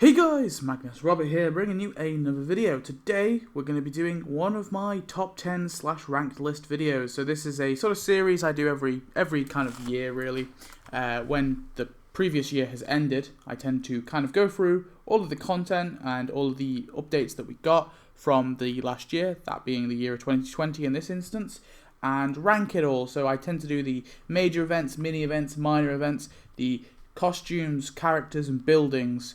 Hey guys, Magnus Robert here, bringing you another video. Today we're going to be doing one of my top 10 / ranked list videos. So this is a sort of series I do every kind of year really. When the previous year has ended, I tend to kind of go through all of the content and all of the updates that we got from the last year, that being the year of 2020 in this instance, and rank it all. So I tend to do the major events, mini events, minor events, the costumes, characters and buildings.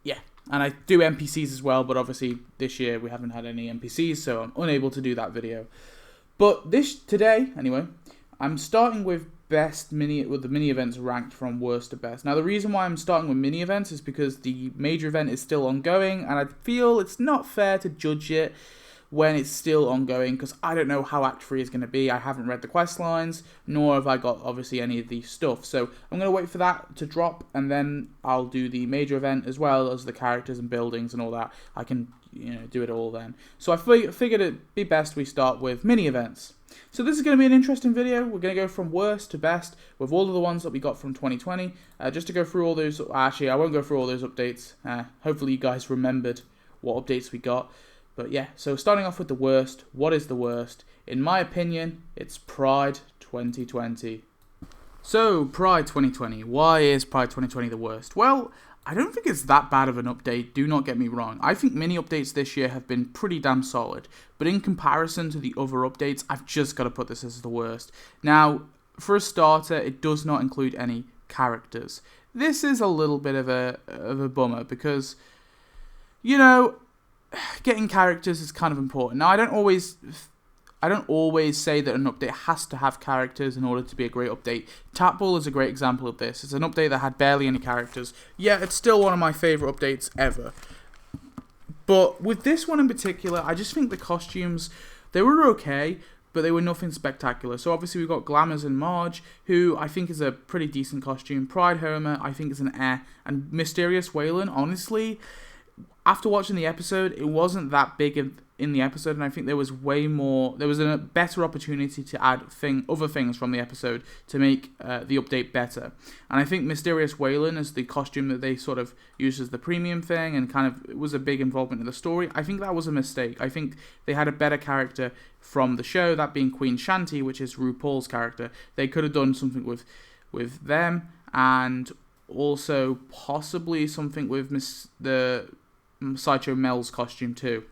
Yeah, and I do NPCs as well, but obviously this year we haven't had any NPCs, so I'm unable to do that video. But today, anyway, I'm starting with the mini events ranked from worst to best. Now the reason why I'm starting with mini events is because the major event is still ongoing, and I feel it's not fair to judge it when it's still ongoing, because I don't know how Act 3 is going to be. I haven't read the quest lines, nor have I got obviously any of the stuff. So I'm going to wait for that to drop, and then I'll do the major event as well as the characters and buildings and all that. I can do it all then. So I figured it'd be best we start with mini events. So this is going to be an interesting video. We're going to go from worst to best with all of the ones that we got from 2020. Just to go through all those. Actually, I won't go through all those updates. Hopefully you guys remembered what updates we got. But yeah, so starting off with the worst, what is the worst? In my opinion, it's Pride 2020. So, Pride 2020. Why is Pride 2020 the worst? Well, I don't think it's that bad of an update, do not get me wrong. I think mini updates this year have been pretty damn solid. But in comparison to the other updates, I've just got to put this as the worst. Now, for a starter, it does not include any characters. This is a little bit of a bummer because, getting characters is kind of important. Now, I don't always say that an update has to have characters in order to be a great update. Tap Ball is a great example of this. It's an update that had barely any characters. Yeah, it's still one of my favourite updates ever. But with this one in particular, I just think the costumes, they were okay, but they were nothing spectacular. So obviously we've got Glamours and Marge, who I think is a pretty decent costume. Pride Homer, I think is an and Mysterious Waylon, honestly, after watching the episode, it wasn't that big in the episode, and I think there was a better opportunity to add other things from the episode to make the update better. And I think Mysterious Waylon is the costume that they sort of used as the premium thing, and kind of it was a big involvement in the story. I think that was a mistake. I think they had a better character from the show, that being Queen Shanty, which is RuPaul's character. They could have done something with them, and also possibly something with the Sideshow Mel's costume too.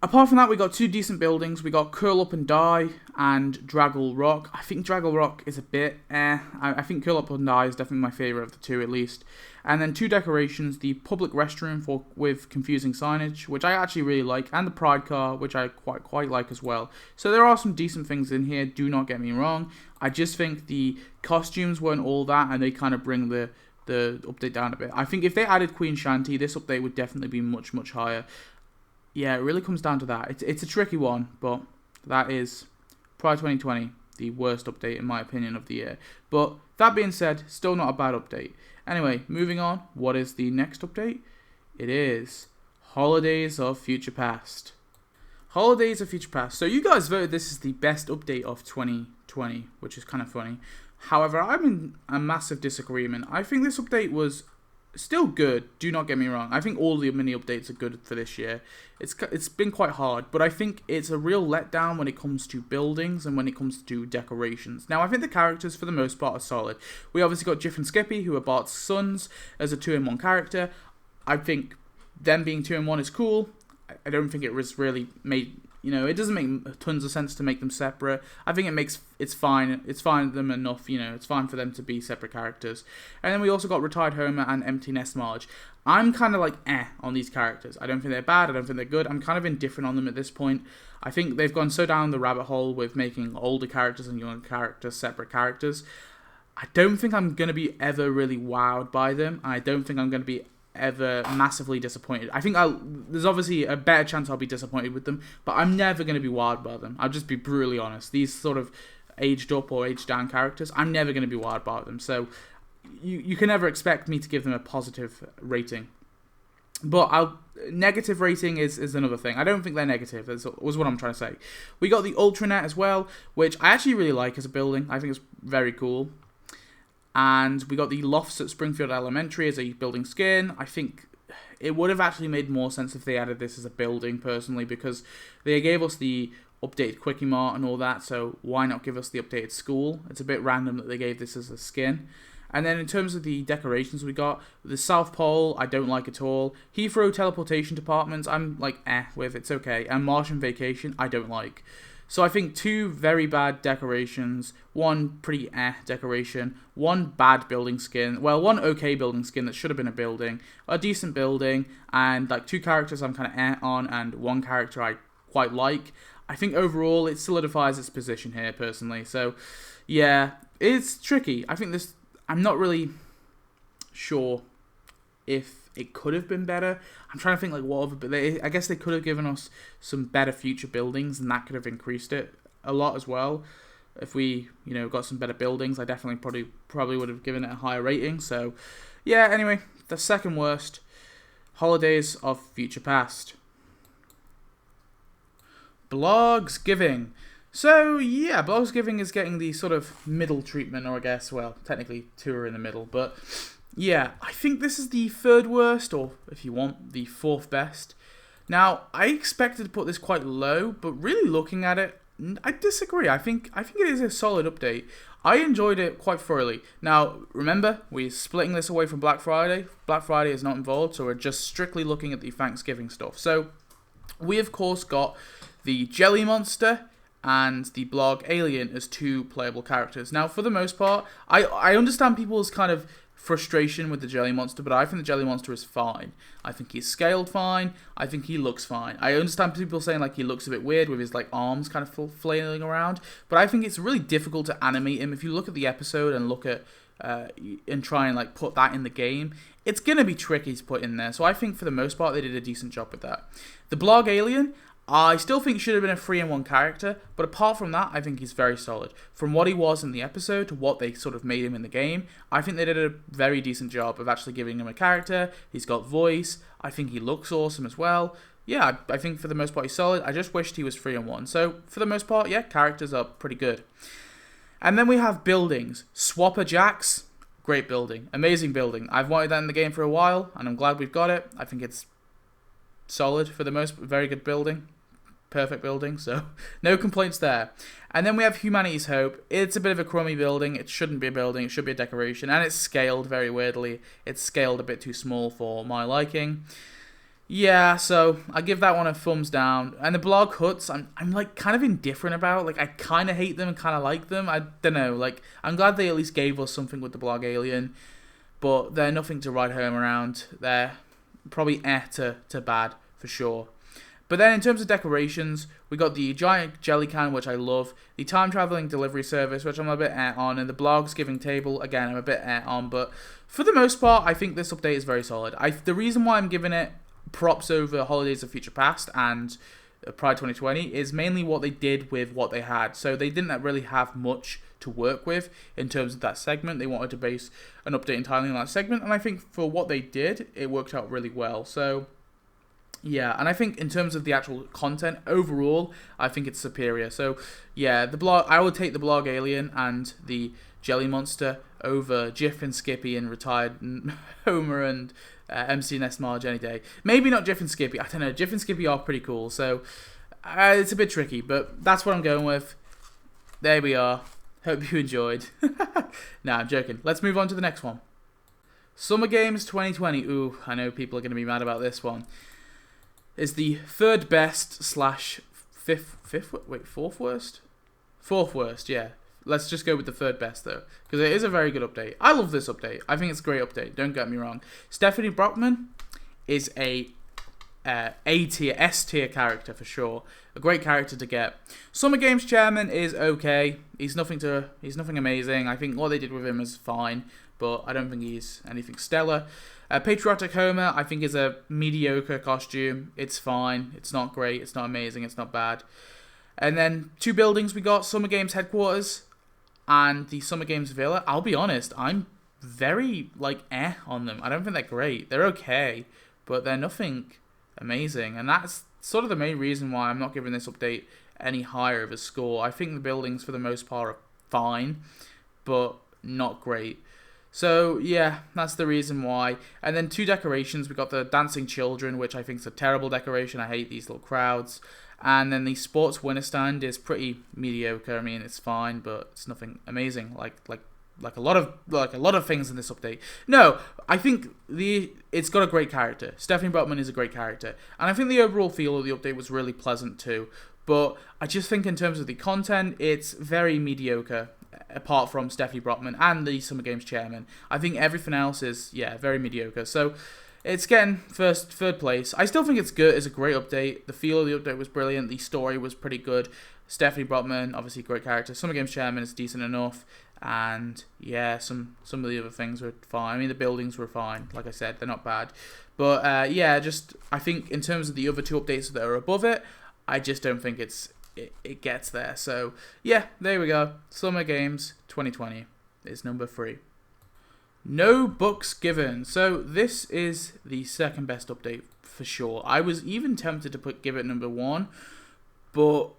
Apart from that, we got two decent buildings. We got Curl Up and Die and Draggle Rock. I think Draggle Rock is a bit I think Curl Up and Die is definitely my favourite of the two at least. And then two decorations, the public restroom with confusing signage, which I actually really like, and the Pride car, which I quite like as well. So there are some decent things in here, do not get me wrong. I just think the costumes weren't all that, and they kind of bring the update down a bit. I think if they added Queen Shanty, this update would definitely be much higher. Yeah, it really comes down to that. It's a tricky one, but that is Pride 2020, the worst update in my opinion of the year. But that being said, still not a bad update. Anyway, moving on, what is the next update? It is Holidays of Future Past. Holidays of Future Past. So you guys voted this is the best update of 2020, which is kind of funny. However, I'm in a massive disagreement. I think this update was still good, do not get me wrong. I think all the mini updates are good for this year. It's been quite hard, but I think it's a real letdown when it comes to buildings and when it comes to decorations. Now, I think the characters for the most part are solid. We obviously got Jiff and Skippy, who are Bart's sons, as a 2-in-1 character. I think them being 2-in-1 is cool. I don't think it was really made... it doesn't make tons of sense to make them separate. I think it's fine. It's fine them enough, it's fine for them to be separate characters. And then we also got Retired Homer and Empty Nest Marge. I'm kind of like on these characters. I don't think they're bad. I don't think they're good. I'm kind of indifferent on them at this point. I think they've gone so down the rabbit hole with making older characters and younger characters separate characters. I don't think I'm going to be ever really wowed by them. I don't think I'm going to be ever massively disappointed. I think there's obviously a better chance I'll be disappointed with them, but I'm never going to be wild by them. I'll just be brutally honest. These sort of aged up or aged down characters, I'm never going to be wild by them. So you can never expect me to give them a positive rating. But negative rating is another thing. I don't think they're negative, was what I'm trying to say. We got the Ultranet as well, which I actually really like as a building. I think it's very cool. And we got the lofts at Springfield Elementary as a building skin. I think it would have actually made more sense if they added this as a building, personally, because they gave us the updated Quickie Mart and all that, so why not give us the updated school? It's a bit random that they gave this as a skin. And then in terms of the decorations we got, the South Pole, I don't like at all. Heathrow teleportation departments, I'm like, with, it's okay. And Martian Vacation, I don't like. So I think 2 very bad decorations, 1 pretty decoration, 1 bad building skin, well, 1 okay building skin that should have been a building, a decent building, and like 2 characters I'm kind of on, and 1 character I quite like. I think overall it solidifies its position here, personally. So, yeah, it's tricky. I think this, I'm not really sure if it could have been better. I'm trying to think like what other, but I guess they could have given us some better future buildings, and that could have increased it a lot as well. If we, got some better buildings, I definitely probably would have given it a higher rating. So, yeah. Anyway, the second worst, Holidays of Future Past. Blogs Giving. So, yeah, Blogs Giving is getting the sort of middle treatment, or I guess, well, technically 2 are in the middle, but yeah, I think this is the 3rd worst, or if you want, the 4th best. Now, I expected to put this quite low, but really looking at it, I disagree. I think it is a solid update. I enjoyed it quite thoroughly. Now, remember, we're splitting this away from Black Friday. Black Friday is not involved, so we're just strictly looking at the Thanksgiving stuff. So, we of course got the Jelly Monster and the Blog Alien as 2 playable characters. Now, for the most part, I understand people's kind of frustration with the Jelly Monster, but I think the Jelly Monster is fine. I think he's scaled fine. I think he looks fine. I understand people saying like he looks a bit weird with his like arms kind of flailing around, but I think it's really difficult to animate him. If you look at the episode and look at and try and like put that in the game, it's gonna be tricky to put in there. So I think for the most part they did a decent job with that. The Blog Alien, I still think should have been a 3-in-1 character, but apart from that, I think he's very solid. From what he was in the episode to what they sort of made him in the game, I think they did a very decent job of actually giving him a character. He's got voice. I think he looks awesome as well. Yeah, I think for the most part he's solid. I just wished he was 3-in-1. So for the most part, yeah, characters are pretty good. And then we have buildings. Swapper Jacks, great building. Amazing building. I've wanted that in the game for a while, and I'm glad we've got it. I think it's solid for the most, very good building. Perfect building, so no complaints there. And then we have Humanity's Hope. It's a bit of a crummy building. It shouldn't be a building. It should be a decoration. And it's scaled very weirdly. It's scaled a bit too small for my liking. Yeah, so I give that one a thumbs down. And the Blog Huts, I'm like kind of indifferent about. Like, I kind of hate them and kind of like them. I don't know. Like, I'm glad they at least gave us something with the Blog Alien, but they're nothing to write home around. They're probably to bad for sure. But then in terms of decorations, we got the giant jelly can, which I love, the time-traveling delivery service, which I'm a bit on, and the Blogs Giving table, again, I'm a bit on, but for the most part, I think this update is very solid. The reason why I'm giving it props over Holidays of Future Past and Pride 2020 is mainly what they did with what they had. So they didn't really have much to work with in terms of that segment. They wanted to base an update entirely on that segment, and I think for what they did, it worked out really well. So yeah, and I think in terms of the actual content overall, I think it's superior. So yeah, I would take the Blog Alien and the Jelly Monster over Jiff and Skippy and Retired Homer and MC Nest Marge any day. Maybe not Jiff and Skippy. I don't know. Jiff and Skippy are pretty cool, so it's a bit tricky, but that's what I'm going with. There we are. Hope you enjoyed. Nah, I'm joking. Let's move on to the next one. Summer Games 2020. Ooh, I know people are going to be mad about this one. Is the 3rd best / fourth worst? 4th worst, yeah. Let's just go with the 3rd best, though, because it is a very good update. I love this update. I think it's a great update, don't get me wrong. Stephanie Brockman is a A-tier, S-tier character for sure. A great character to get. Summer Games Chairman is okay. He's nothing amazing. I think what they did with him is fine, but I don't think he's anything stellar. Patriotic Homer, I think, is a mediocre costume. It's fine. It's not great. It's not amazing. It's not bad. And then 2 buildings we got. Summer Games Headquarters and the Summer Games Villa. I'll be honest, I'm very, on them. I don't think they're great. They're okay, but they're nothing amazing. And that's sort of the main reason why I'm not giving this update any higher of a score. I think the buildings, for the most part, are fine, but not great. So yeah, that's the reason why. And then two decorations. We got the dancing children, which I think is a terrible decoration. I hate these little crowds. And then the sports winner stand is pretty mediocre. I mean, it's fine, but it's nothing amazing. Like a lot of things in this update. No, I think it's got a great character. Stephanie Brotman is a great character, and I think the overall feel of the update was really pleasant too. But I just think in terms of the content, it's very mediocre. Apart from Stephanie Brotman and the Summer Games chairman, I think everything else is very mediocre. So it's getting third place. I still think it's good. It's a great update. The feel of the update was brilliant. The story was pretty good. Stephanie Brotman, obviously great character. Summer Games chairman is decent enough. And yeah, some of the other things were fine. I mean, the buildings were fine. Like I said, they're not bad. But I think in terms of the other two updates that are above it, I just don't think it gets there. So yeah, there we go. Summer Games 2020 is number 3. No books given. So this is the second best update for sure. I was even tempted to give it number 1, but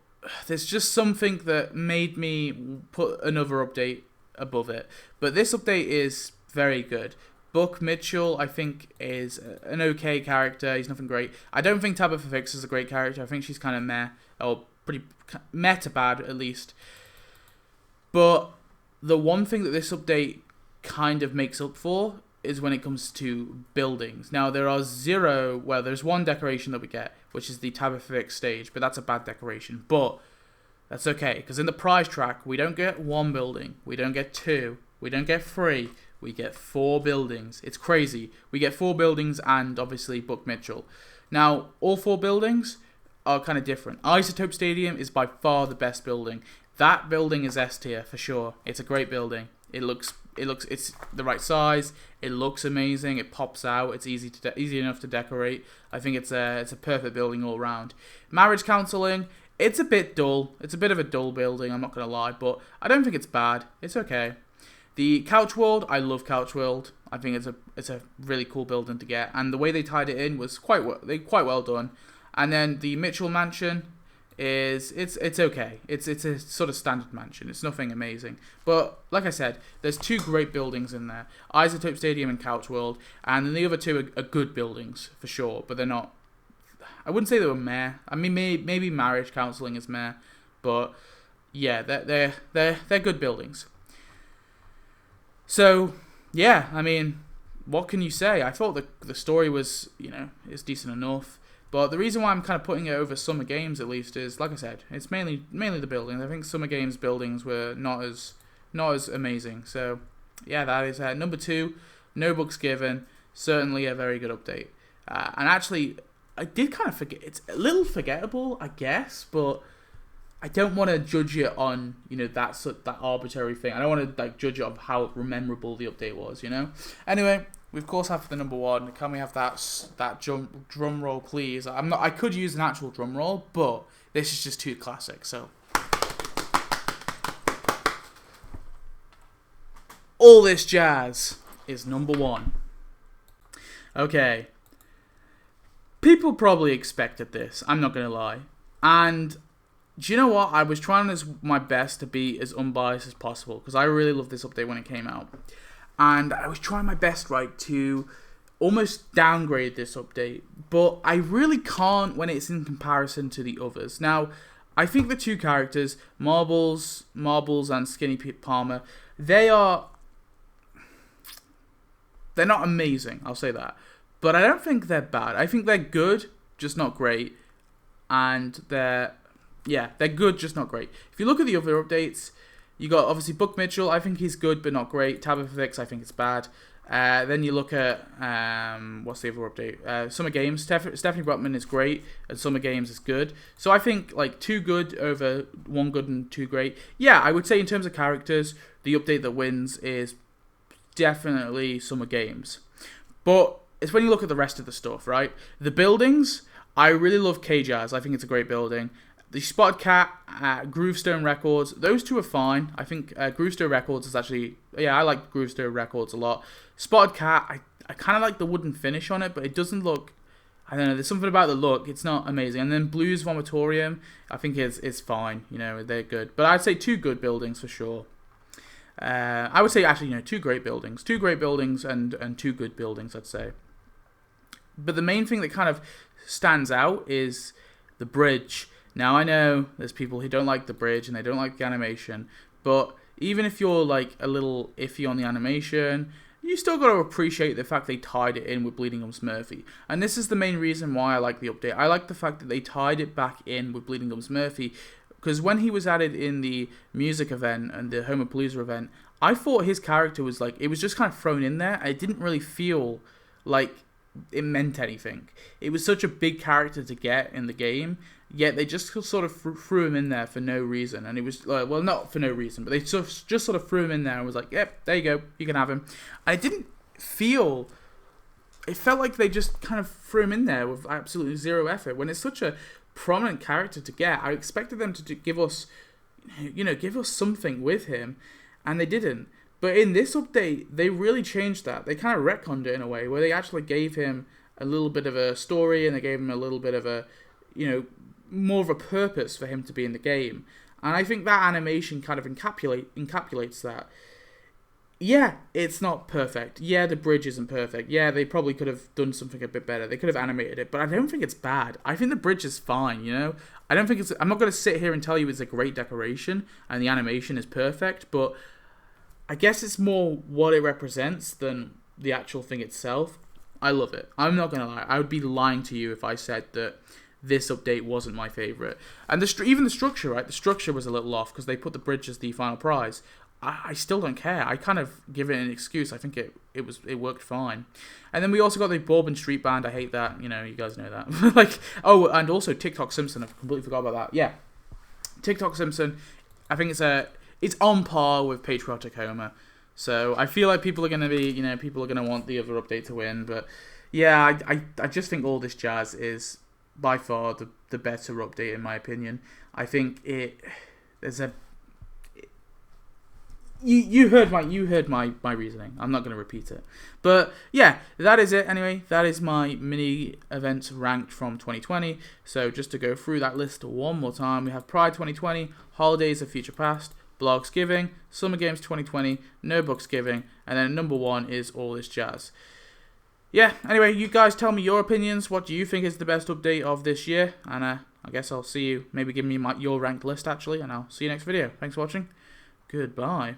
there's just something that made me put another update above it. But this update is very good. Buck Mitchell, I think, is an okay character. He's nothing great. I don't think Tabitha Fix is a great character. I think she's kind of meh, or pretty meh to bad, at least. But the one thing that this update kind of makes up for is when it comes to buildings. Now, there's one decoration that we get, which is the Tabitha Fix stage, but that's a bad decoration. But that's okay, because in the prize track, we don't get 1 building, we don't get 2, we don't get 3, we get 4 buildings. It's crazy. We get 4 buildings and, obviously, Buck Mitchell. Now, all 4 buildings are kind of different. Isotope Stadium is by far the best building. That building is S tier, for sure. It's a great building. It's the right size. It looks amazing. It pops out. It's easy enough to decorate. I think it's a perfect building all around. Marriage counseling. It's a bit dull. It's a bit of a dull building. I'm not gonna lie, but I don't think it's bad. It's okay. The Couch World. I love Couch World. I think it's a really cool building to get, and the way they tied it in was quite well done. And then the Mitchell Mansion. It's okay. It's a sort of standard mansion. It's nothing amazing. But like I said, there's 2 great buildings in there. Isotope Stadium and Couch World. And then the other 2 are good buildings, for sure. But they're not... I wouldn't say they were meh. I mean, maybe Marriage Counseling is meh. But yeah, they're good buildings. So, yeah, I mean, what can you say? I thought the story was, is decent enough. But the reason why I'm kind of putting it over Summer Games, at least, is, like I said, it's mainly the buildings. I think Summer Games buildings were not as amazing. So, yeah, that is number 2. No books given. Certainly a very good update. And actually, I did kind of forget. It's a little forgettable, I guess, but I don't want to judge it on that arbitrary thing. I don't want to judge it on how memorable the update was. Anyway. We of course have the number 1. Can we have that drum roll, please? I could use an actual drum roll, but this is just too classic. So, All This Jazz is number 1. Okay, people probably expected this. I'm not gonna lie, and do you know what? I was trying my best to be as unbiased as possible because I really loved this update when it came out. And I was trying my best, to almost downgrade this update. But I really can't when it's in comparison to the others. Now, I think the 2 characters, Marbles and Skinny Pete Palmer, they're not amazing, I'll say that. But I don't think they're bad. I think they're good, just not great. And they're good, just not great. If you look at the other updates... You got, obviously, Buck Mitchell. I think he's good, but not great. Tabitha Fix, I think it's bad. Then you look at, what's the other update? Summer Games. Stephanie Brotman is great, and Summer Games is good. So I think, 2 good over 1 good and 2 great. Yeah, I would say in terms of characters, the update that wins is definitely Summer Games. But it's when you look at the rest of the stuff, right? The buildings, I really love K-Jazz. I think it's a great building. The Spotted Cat, Groovestone Records, those 2 are fine. I think Groovestone Records is actually... Yeah, I like Groovestone Records a lot. Spotted Cat, I kind of like the wooden finish on it, but it doesn't look... I don't know, there's something about the look. It's not amazing. And then Blues Vomitorium, I think is fine. They're good. But I'd say 2 good buildings for sure. I would say actually, two great buildings, and two good buildings, I'd say. But the main thing that kind of stands out is the bridge. Now I know there's people who don't like the bridge and they don't like the animation, but even if you're like a little iffy on the animation, you still got to appreciate the fact they tied it in with Bleeding Gums Murphy. And this is the main reason why I like the update. I like the fact that they tied it back in with Bleeding Gums Murphy, because when he was added in the music event and the Homopalooza event, I thought his character was like, it was just kind of thrown in there. It didn't really feel like it meant anything. It was such a big character to get in the game, yet they just sort of threw him in there for no reason. And it was, well, not for no reason, but they just sort of threw him in there and was like, yep, there you go, you can have him. And it didn't feel, it felt like they just kind of threw him in there with absolutely zero effort. When it's such a prominent character to get, I expected them to give us, give us something with him, and they didn't. But in this update, they really changed that. They kind of retconned it in a way where they actually gave him a little bit of a story, and they gave him a little bit of a, more of a purpose for him to be in the game. And I think that animation kind of encapsulates that. Yeah, it's not perfect. Yeah, the bridge isn't perfect. Yeah, they probably could have done something a bit better. They could have animated it, but I don't think it's bad. I think the bridge is fine, I don't think I'm not going to sit here and tell you it's a great decoration and the animation is perfect, but I guess it's more what it represents than the actual thing itself. I love it. I'm not going to lie. I would be lying to you if I said that this update wasn't my favourite. And even the structure, right? The structure was a little off because they put the bridge as the final prize. I still don't care. I kind of give it an excuse. I think it worked fine. And then we also got the Bourbon Street Band. I hate that. You guys know that. And also TikTok Simpson. I completely forgot about that. Yeah. TikTok Simpson. I think it's on par with Patriotic Homer. So I feel like people are going to be, people are going to want the other update to win. But yeah, I just think All This Jazz is by far the better update in my opinion. I think you heard my reasoning. I'm not going to repeat it. But yeah, that is it anyway. That is my mini events ranked from 2020. So just to go through that list one more time, we have Pride 2020, Holidays of Future Past, Blogs Giving, Summer Games 2020, No Books Giving, and then number 1 is All This Jazz. Yeah, anyway, you guys tell me your opinions. What do you think is the best update of this year? And I guess I'll see you, maybe give me your ranked list actually, and I'll see you next video. Thanks for watching. Goodbye.